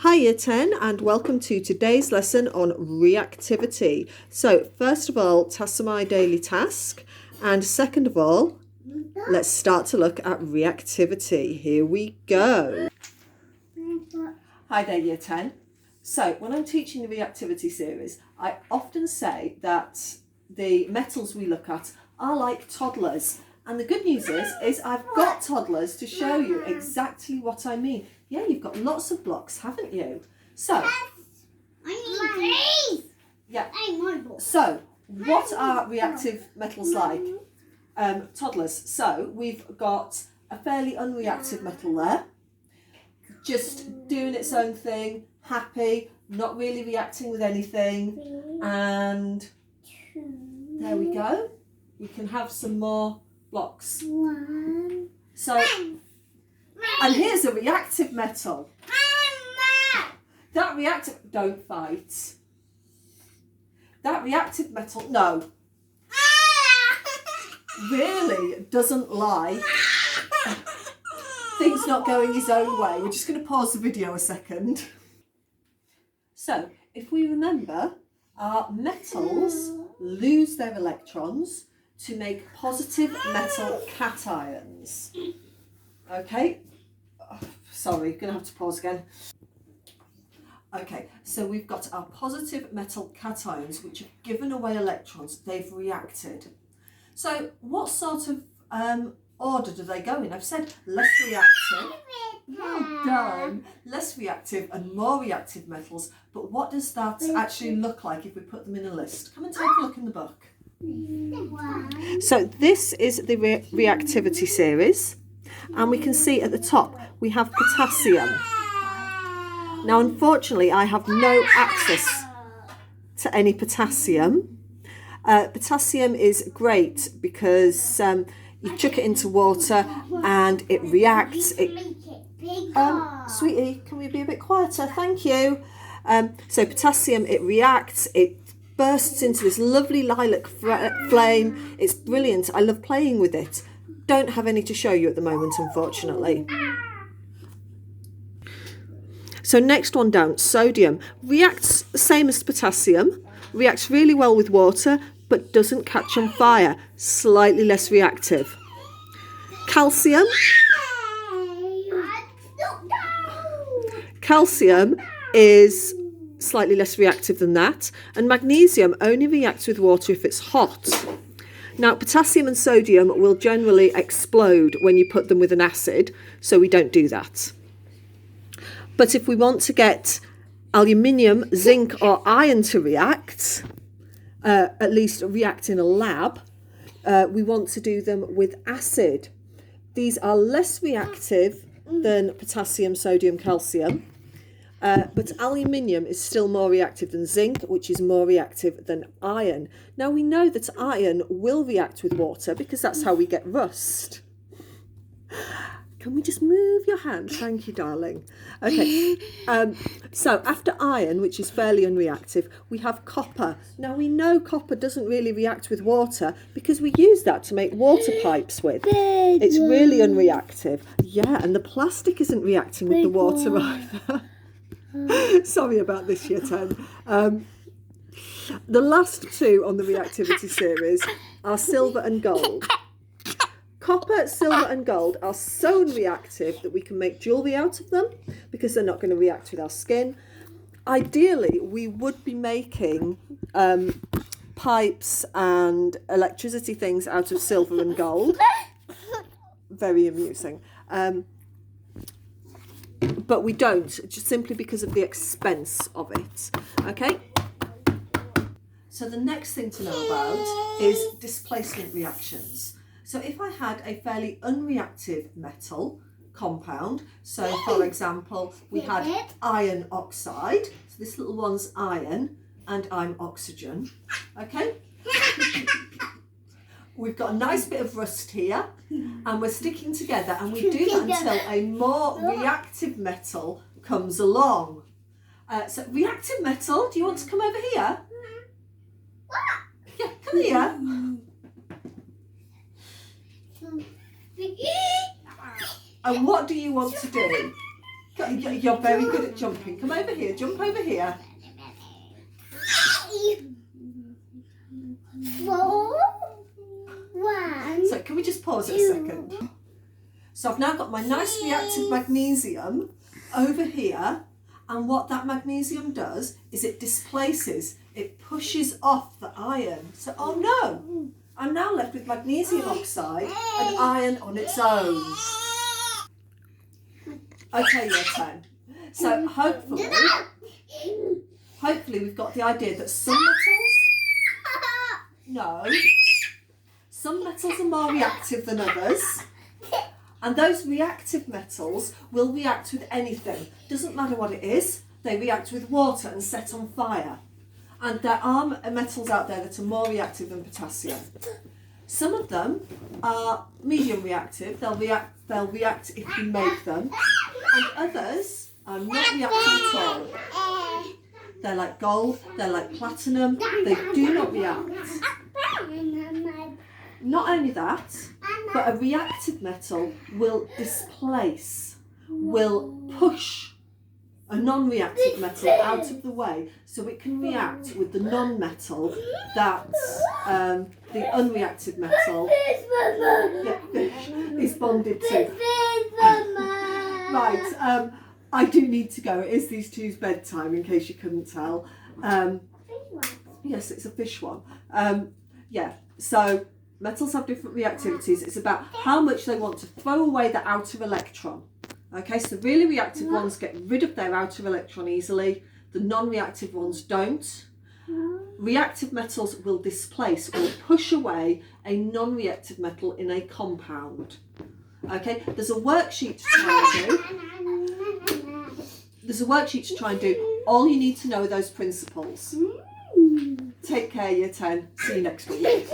Hi Year 10 and welcome to today's lesson on reactivity. So first of all, task my daily task, and second of all, let's start to look at reactivity. Here we go. Hi there Year 10. So when I'm teaching the reactivity series, I often say that the metals we look at are like toddlers. And the good news is I've got toddlers to show you exactly what I mean. Yeah, you've got lots of blocks, haven't you? So, yeah. So, what are reactive metals like? Toddlers. So, we've got a fairly unreactive metal there, just doing its own thing, happy, not really reacting with anything, and there we go. We can have some more blocks. So, and here's a reactive metal. That reactive, don't fight. That reactive metal, no, really doesn't like things not going his own way. We're just going to pause the video a second. So, if we remember, our metals lose their electrons to make positive metal cations. Okay, sorry, gonna have to pause again. Okay, so we've got our positive metal cations which have given away electrons, they've reacted. So what sort of order do they go in? I've said less reactive, well done, less reactive and more reactive metals, but what does that actually look like if we put them in a list? Come and take a look in the book. So this is the reactivity series, and we can see at the top we have potassium. Now unfortunately I have no access to any potassium. Potassium is great because you chuck it into water and it reacts. Sweetie, can we be a bit quieter? Thank you. So potassium, it reacts, it bursts into this lovely lilac flame. It's brilliant. I love playing with it. Don't have any to show you at the moment, unfortunately. So next one down, sodium. Reacts the same as potassium. Reacts really well with water, but doesn't catch on fire. Slightly less reactive. Calcium. Calcium is slightly less reactive than that, and magnesium only reacts with water if it's hot. Now potassium and sodium will generally explode when you put them with an acid, so we don't do that. But if we want to get aluminium, zinc or iron to react, at least react in a lab, we want to do them with acid. These are less reactive than potassium, sodium, calcium. But aluminium is still more reactive than zinc, which is more reactive than iron. Now we know that iron will react with water because that's how we get rust. Can we just move your hand? Thank you, darling. Okay, so after iron, which is fairly unreactive, we have copper. Now we know copper doesn't really react with water because we use that to make water pipes with. It's really unreactive. Yeah, and the plastic isn't reacting with the water either. Sorry about this, Year 10. The last two on the reactivity series are silver and gold. Copper, silver and gold are so unreactive that we can make jewellery out of them because they're not going to react with our skin. Ideally, we would be making pipes and electricity things out of silver and gold. Very amusing. But we don't, just simply because of the expense of it. Okay? So the next thing to know about is displacement reactions. So if I had a fairly unreactive metal compound, so for example, we had iron oxide, so this little one's iron and I'm oxygen, okay? We've got a nice bit of rust here and we're sticking together, and we do that until a more reactive metal comes along. So reactive metal, do you want to come over here? Yeah, come here. And what do you want to do? You're very good at jumping. Come over here, jump over here. 4, 1. So can we just pause it a second? So I've now got my nice reactive magnesium over here, and what that magnesium does is it displaces, it pushes off the iron. So, oh no, I'm now left with magnesium oxide and iron on its own. Okay, you're 10. So hopefully we've got the idea that some metals are more reactive than others. And those reactive metals will react with anything. Doesn't matter what it is, they react with water and set on fire. And there are metals out there that are more reactive than potassium. Some of them are medium reactive, they'll react if you make them. And others are not reactive at all. They're like gold, they're like platinum, they do not react. Not only that, but a reactive metal will displace, will push a non-reactive metal out of the way so it can react with the non-metal that the unreactive metal is bonded to. Right, I do need to go. It is these two's bedtime, in case you couldn't tell. Yes, it's a fish one. Yeah, so metals have different reactivities. It's about how much they want to throw away the outer electron. Okay, so the really reactive ones get rid of their outer electron easily. The non-reactive ones don't. Reactive metals will displace or push away a non-reactive metal in a compound. Okay, there's a worksheet to try and do. All you need to know are those principles. Take care, Year 10. See you next week.